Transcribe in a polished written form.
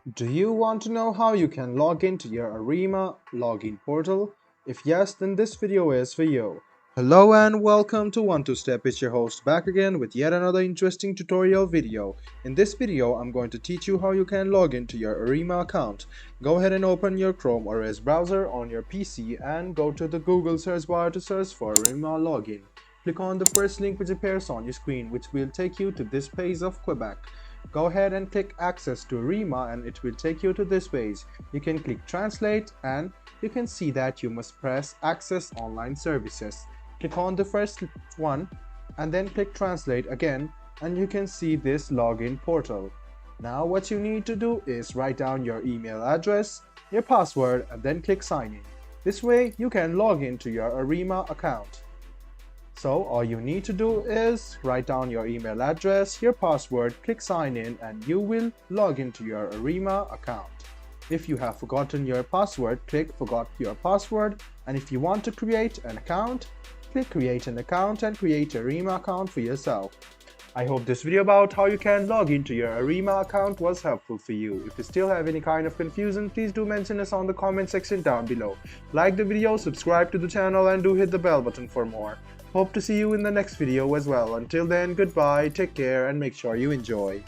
Do you want to know how you can log into your Arrima login portal? If yes, then this video is for you. Hello and welcome to One2Step. It's your host back again with yet another interesting tutorial video. In this video, I'm going to teach you how you can log into your Arrima account. Go ahead and open your Chrome or Edge browser on your PC and go to the Google search bar to search for Arrima login. Click on the first link which appears on your screen, which will take you to this page of Quebec. Go ahead and click access to Arrima and it will take you to this page. You can click translate and you can see that you must press access online services. Click on the first one and then click translate again and you can see this login portal. Now what you need to do is write down your email address, your password and then click sign in. This way you can log into your Arrima account. So all you need to do is write down your email address, your password, click sign in and you will log into your Arrima account. If you have forgotten your password, click forgot your password, and if you want to create an account, click create an account and create a Arrima account for yourself. I hope this video about how you can log into your Arrima account was helpful for you. If you still have any kind of confusion, please do mention us on the comment section down below. Like the video, subscribe to the channel and do hit the bell button for more. Hope to see you in the next video as well. Until then, goodbye, take care and make sure you enjoy.